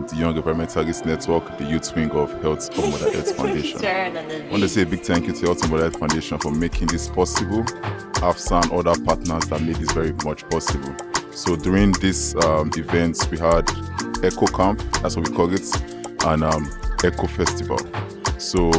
the Young Environmentalist Network, the youth wing of Health of Mother Earth Foundation. I want to say a big thank you to Health of Mother Earth Foundation for making this possible. AFSA and other partners that made this very much possible. So during this event, we had Eco Camp, that's what we call it, and Eco Festival. So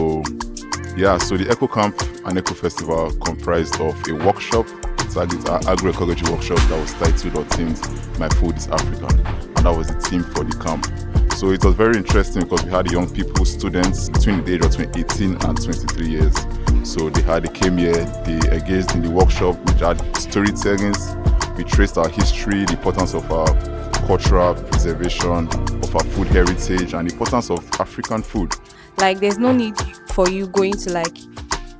the Eco Camp and Eco Festival comprised of a workshop, target Agroecology workshop that was titled or themed "My Food is African," and that was the theme for the camp. So it was very interesting because we had young people, students between the age of 18 and 23 years. So they came here, they engaged in the workshop, which had storytellings. We traced our history, the importance of our cultural preservation, of our food heritage, and the importance of African food. Like, there's no need for you going to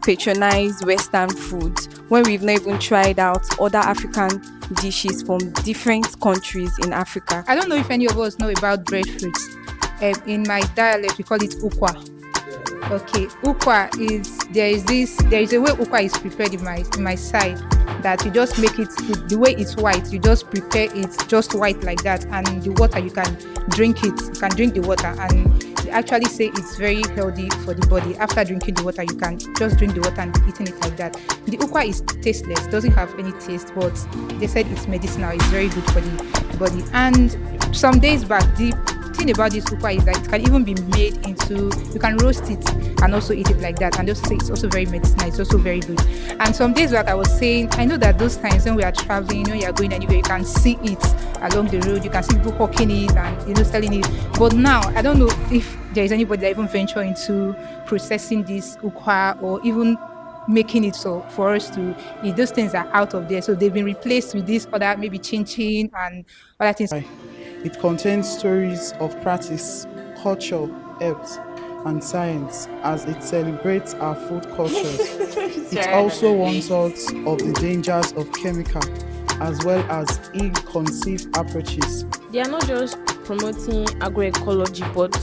patronize Western food when we've not even tried out other African dishes from different countries in Africa. I don't know if any of us know about breadfruits. In my dialect, we call it ukwa. Okay, ukwa there is a way ukwa is prepared in my side, that you just make it the way it's white. You just prepare it just white like that, and the water you can drink it. You can drink the water, and they actually say it's very healthy for the body. After drinking the water, you can just drink the water and be eating it like that. The ukwa is tasteless, doesn't have any taste, but they said it's medicinal. It's very good for the body. And some days back, the thing about this ukwa is that it can even be made into, you can roast it and also eat it like that, and they also say it's also very medicinal, it's also very good. And some days back I was saying, I know that those times when we are traveling, you are going anywhere, you can see it along the road, you can see people hawking it and selling it. But now I don't know if there is anybody that even venture into processing this ukwa or even making it so for us to eat. Those things are out of there, so they've been replaced with this other, maybe chin and other things. It contains stories of practice, culture, health, and science as it celebrates our food cultures. It also warns us of the dangers of chemical as well as ill-conceived approaches. They are not just promoting agroecology, but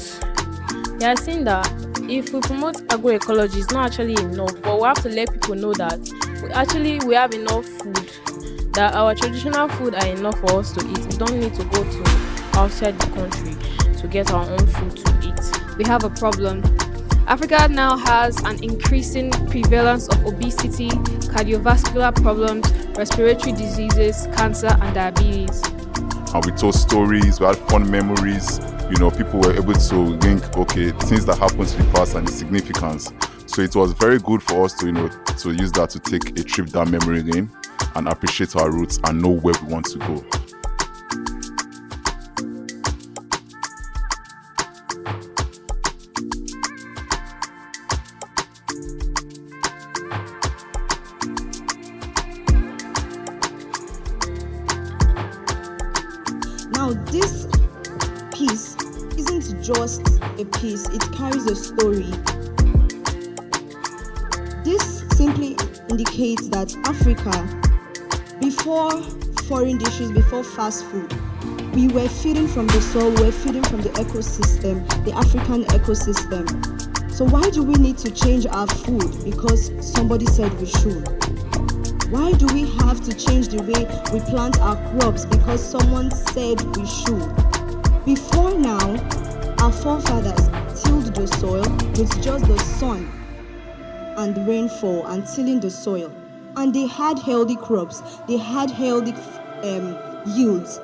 they are saying that if we promote agroecology, it's not actually enough, but we have to let people know that we have enough food, that our traditional food are enough for us to eat. We don't need to go to outside the country to get our own food to eat. We have a problem. Africa now has an increasing prevalence of obesity, cardiovascular problems, respiratory diseases, cancer, and diabetes. And we told stories, we had fun memories. People were able to link, things that happened to the past and the significance. So it was very good for us to use that to take a trip down memory lane and appreciate our roots and know where we want to go. Now, this piece isn't just a piece, it carries a story. This simply indicates that Africa, before foreign dishes, before fast food, we were feeding from the soil, we were feeding from the ecosystem, the African ecosystem. So why do we need to change our food because somebody said we should? Why do we have to change the way we plant our crops because someone said we should? Before now, our forefathers tilled the soil with just the sun and the rainfall and tilling the soil. And they had healthy crops, they had healthy yields.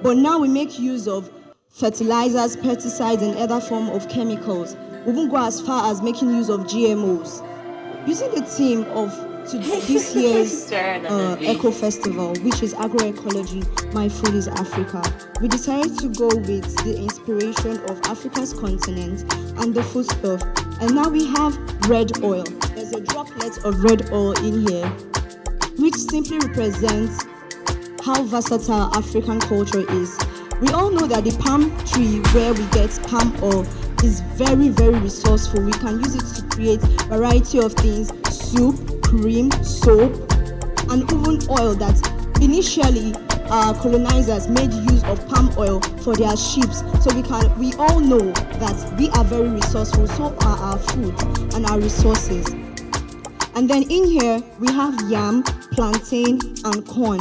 But now we make use of fertilizers, pesticides, and other form of chemicals. We won't go as far as making use of GMOs. Using the theme of this year's Eco Festival, which is Agroecology, My Food is Africa, we decided to go with the inspiration of Africa's continent and the foodstuff. And now we have red oil. There's a droplet of red oil in here, which simply represents how versatile African culture is. We all know that the palm tree where we get palm oil is very, very resourceful. We can use it to create a variety of things: soup, cream, soap, and even oil that initially our colonizers made use of palm oil for their ships. So we all know that we are very resourceful, so are our food and our resources. And then in here we have yam, plantain, and corn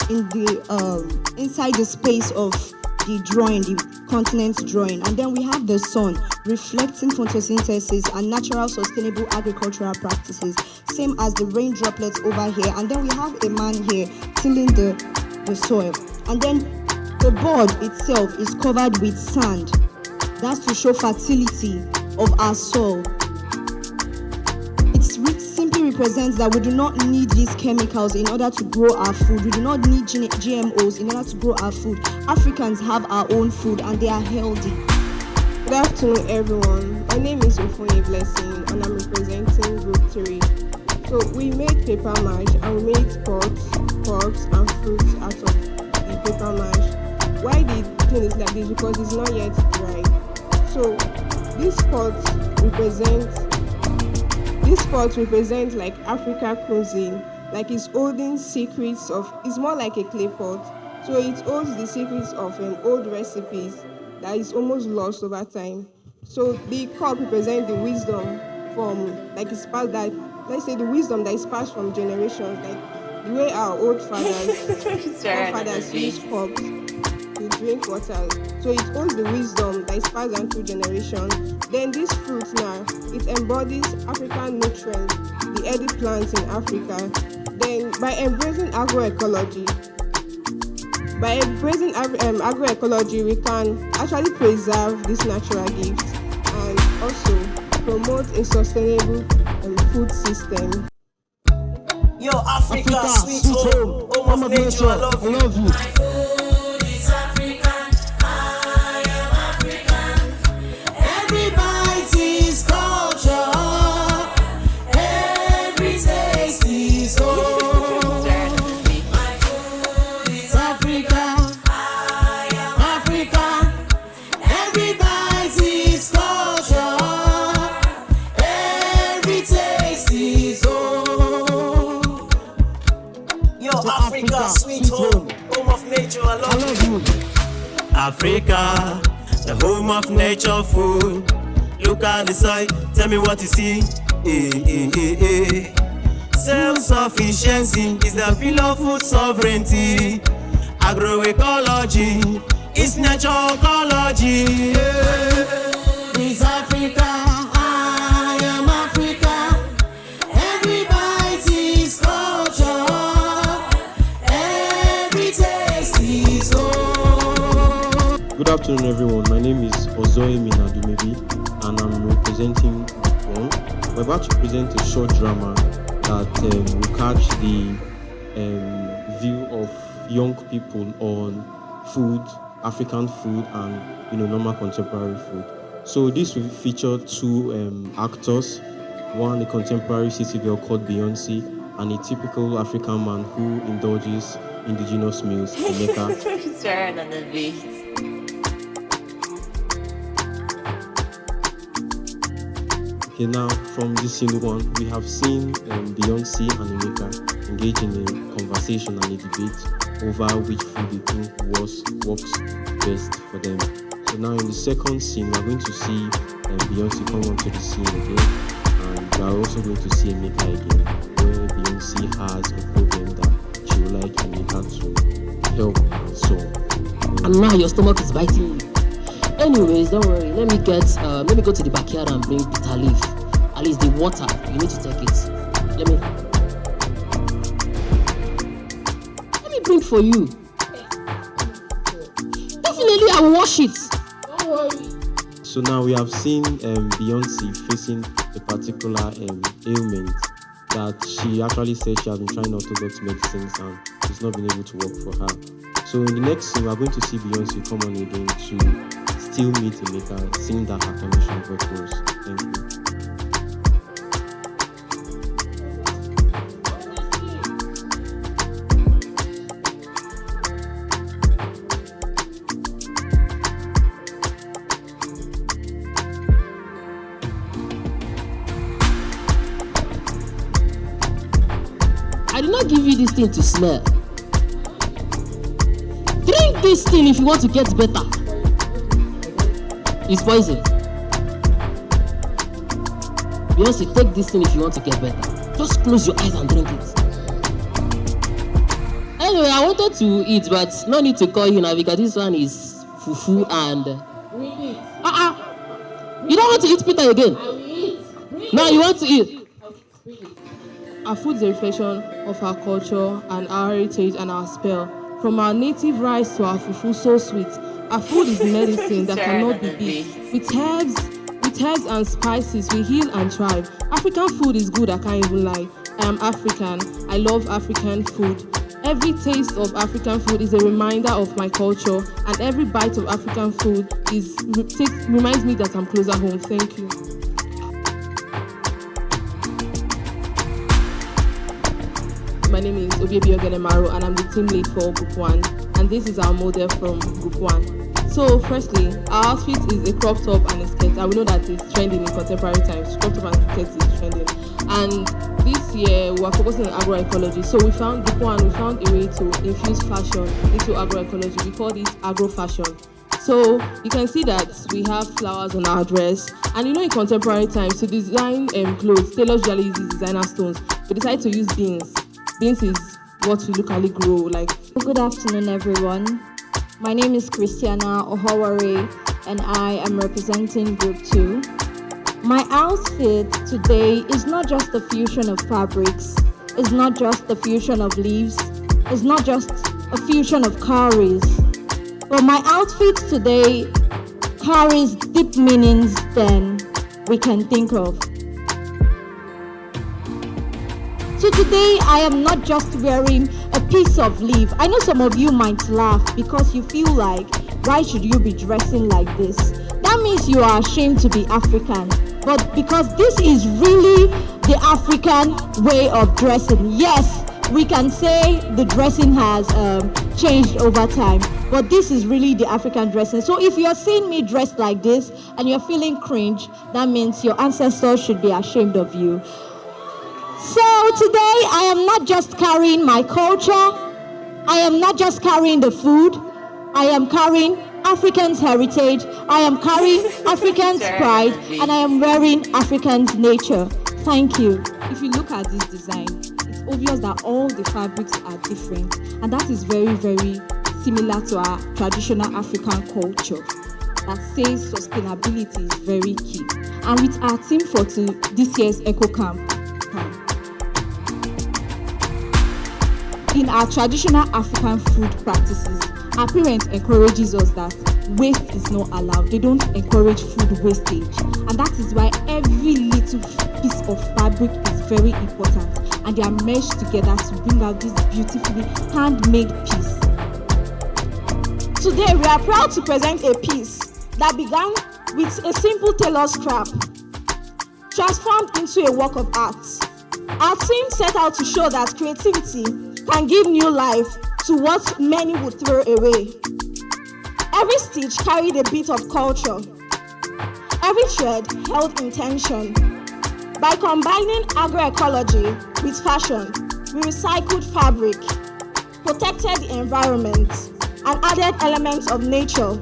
in the inside the space of the continent's drawing. And then we have the sun, reflecting photosynthesis and natural sustainable agricultural practices, same as the rain droplets over here. And then we have a man here tilling the soil. And then the board itself is covered with sand. That's to show fertility of our soil. It simply represents that we do not need these chemicals in order to grow our food. We do not need GMOs in order to grow our food. Africans have our own food and they are healthy. Good afternoon, everyone. My name is Ofonye Blessing and I'm representing Group 3. So we made paper mache and we made pots, cups and fruits out of the paper mache. Why the thing is like this? Because it's not yet dry. So these pots represent like Africa cuisine, like it's holding secrets of, it's more like a clay pot. So it holds the secrets of old recipes that is almost lost over time. So the cup represents the wisdom from, like it's passed that, let's say the wisdom that is passed from generations, like the way our old forefathers used cups to drink water. So it holds the wisdom that is passed down through generations. Then this fruit now, it embodies African nutrients, the edible plants in Africa. Then by embracing agroecology, we can actually preserve this natural gift and also promote a sustainable food system. Yo, Africa, sweet home, home of nature, I love you. My food is African, I am African. Every bite is culture, every taste is home. My food is African, I am African. Every bite is culture, every taste is home. Yo, Africa, sweet home, home of nature, I love you. Africa, the home of nature food. Look at the soil, tell me what you see. Self-sufficiency is the pillar of food sovereignty. Agroecology is natural ecology. This Africa, I am Africa. Every bite is culture, every taste is home. Good afternoon, everyone. My name is Ozoe Minadumebi, and I'm representing Group 1. We're about to present a short drama that will catch the view of young people on food, African food, and normal contemporary food. So this will feature two actors, one a contemporary city girl called Beyonce, and a typical African man who indulges indigenous meals, Emeka. Turn on the beat. Okay, now from this scene one, we have seen Beyonce and Emeka engage in a conversation and a debate over which food they think works best for them. So now in the second scene, we're going to see Beyonce come onto the scene again, and we are also going to see Emeka again, where Beyonce has a problem that she would like Emeka to help and solve. And now your stomach is biting you. Anyways, don't worry. Let me go to the backyard and bring bitter leaf. At least the water, you need to take it. Let me bring for you. Definitely, I will wash it. Don't worry. So now we have seen Beyonce facing a particular ailment that she actually said she has been trying orthodox medicines and it's not been able to work for her. So in the next scene, we are going to see Beyonce come on again to still meet Emeka, seeing that her condition got worse. Thank you. I did not give you this thing to smell. Drink this thing if you want to get better. It's poison. Beyonce, take this thing if you want to get better. Just close your eyes and drink it. Anyway, I wanted to eat, but no need to call you now because this one is fufu and you don't want to eat pita again. Now you want to eat. Our food is a reflection of our culture and our heritage and our spell. From our native rice to our fufu so sweet, our food is medicine that cannot be beat. With herbs and spices, we heal and thrive. African food is good, I can't even lie. I am African. I love African food. Every taste of African food is a reminder of my culture, and every bite of African food reminds me that I'm closer home. Thank you. My name is Obiebio Genemaro, and I'm the team lead for Group 1, and this is our model from Group 1. So firstly, our outfit is a crop top and a skirt, and we know that it's trending in contemporary times. Crop top and skirt is trending. And this year, we are focusing on agroecology. So we found Group 1, we found a way to infuse fashion into agroecology. We call this agro fashion. So you can see that we have flowers on our dress. And you know, in contemporary times, to design clothes, tailors usually use designer stones. We decided to use beans. Beans is what we locally grow. Like. Good afternoon, everyone. My name is Christiana Ohaware, and I am representing Group 2. My outfit today is not just a fusion of fabrics. It's not just a fusion of leaves. It's not just a fusion of cowries. But my outfit today carries deep meanings than we can think of. So today I am not just wearing a piece of leaf. I know some of you might laugh because you feel like, why should you be dressing like this? That means you are ashamed to be African. But because this is really the African way of dressing. Yes, we can say the dressing has changed over time, but this is really the African dressing. So if you're seeing me dressed like this and you're feeling cringe, that means your ancestors should be ashamed of you. So today I am not just carrying my culture, I am not just carrying the food, I am carrying Africans' heritage, I am carrying Africans' pride, and I am wearing Africans' nature. Thank you. If you look at this design, it's obvious that all the fabrics are different, and that is very, very similar to our traditional African culture that says sustainability is very key. And with our theme for this year's Eco Camp, in our traditional African food practices, our parents encourages us that waste is not allowed. They don't encourage food wastage. And that is why every little piece of fabric is very important. And they are meshed together to bring out this beautifully handmade piece. Today we are proud to present a piece that began with a simple tailor's scrap, transformed into a work of art. Our team set out to show that creativity can give new life to what many would throw away. Every stitch carried a bit of culture. Every thread held intention. By combining agroecology with fashion, we recycled fabric, protected the environment, and added elements of nature.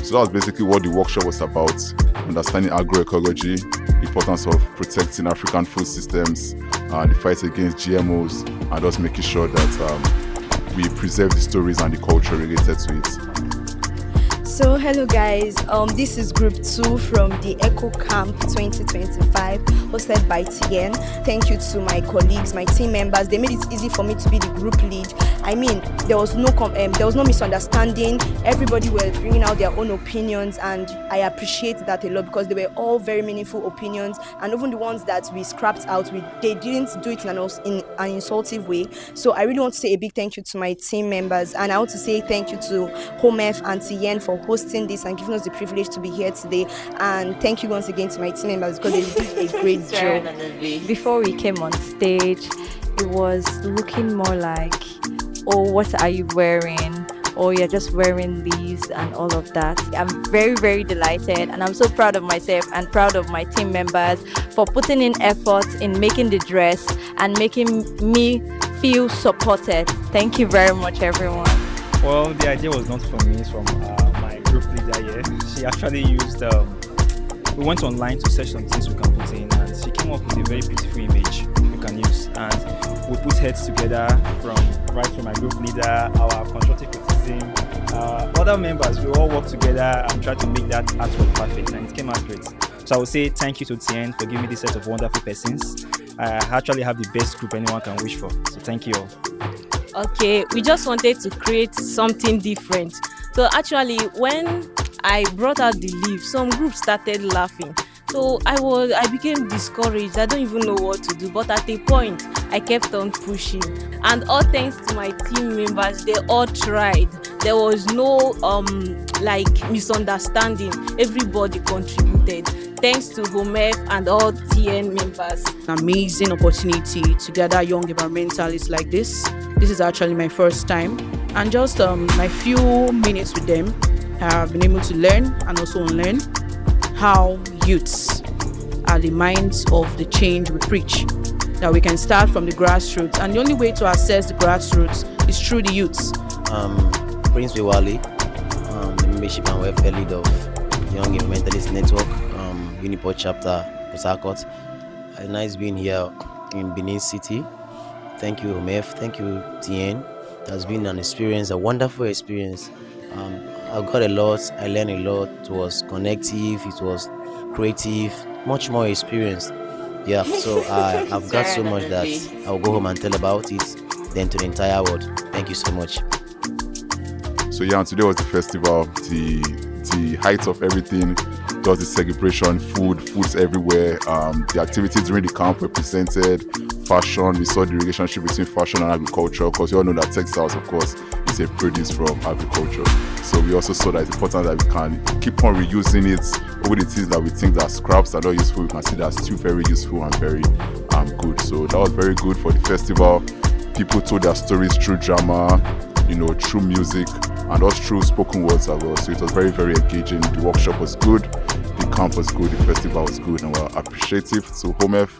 So that's basically what the workshop was about: understanding agroecology, the importance of protecting African food systems, the fight against GMOs, and just making sure that we preserve the stories and the culture related to it. So hello guys, this is Group 2 from the Eco Camp 2025 hosted by TN. Thank you to my colleagues, my team members. They made it easy for me to be the group lead. I mean, there was no misunderstanding. Everybody was bringing out their own opinions, and I appreciate that a lot because they were all very meaningful opinions, and even the ones that we scrapped out, they didn't do it in an insultive way. So I really want to say a big thank you to my team members, and I want to say thank you to HOMEF and TN for hosting this and giving us the privilege to be here today. And thank you once again to my team members because they did a great job. Before we came on stage, it was looking more like, oh, what are you wearing? Oh, you're just wearing leaves and all of that. I'm very, very delighted, and I'm so proud of myself and proud of my team members for putting in effort in making the dress and making me feel supported. Thank you very much, everyone. Well, the idea was not from me, it's from my group leader here. She actually used, we went online to search some things we can put in, and she came up with a very beautiful image we can use. And we put heads together from my group leader, our constructive criticism, Other members, we all worked together and tried to make that artwork perfect, and it came out great. So I would say thank you to Tien for giving me this set of wonderful persons. I actually have the best group anyone can wish for. So thank you all. Okay, we just wanted to create something different. So actually, when I brought out the leaf, some groups started laughing. So I became discouraged. I don't even know what to do. But at a point, I kept on pushing. And all thanks to my team members, they all tried. There was no misunderstanding. Everybody contributed. Thanks to Homef and all TN members. An amazing opportunity to gather young environmentalists like this. This is actually my first time. And just my few minutes with them, I have been able to learn and also unlearn how youths are the minds of the change we preach. That we can start from the grassroots, and the only way to access the grassroots is through the youths. Prince Wewale, the membership and welfare lead of Young Environmentalist Network, Uniport chapter, Port Harcourt. Nice being here in Benin City. Thank you, Homef. Thank you, Tien. It has been an experience, a wonderful experience. I got a lot, I learned a lot. It was connective, it was creative, much more experience. Yeah, so I've got so much that I'll go home and tell about it, then to the entire world. Thank you so much. So yeah, today was the festival, the height of everything. There was the celebration, foods everywhere. The activities during the camp were presented. Fashion, we saw the relationship between fashion and agriculture, because we all know that textiles, of course, is a produce from agriculture. So we also saw that it's important that we can keep on reusing it. Over the things that we think that scraps are not useful, we can see that still very useful and very good. So that was very good for the festival. People told their stories through drama, through music, and also through spoken words as well. So it was very, very engaging. The workshop was good, the camp was good, the festival was good, and we're appreciative to Homef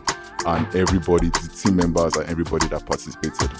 and everybody, the team members and everybody that participated.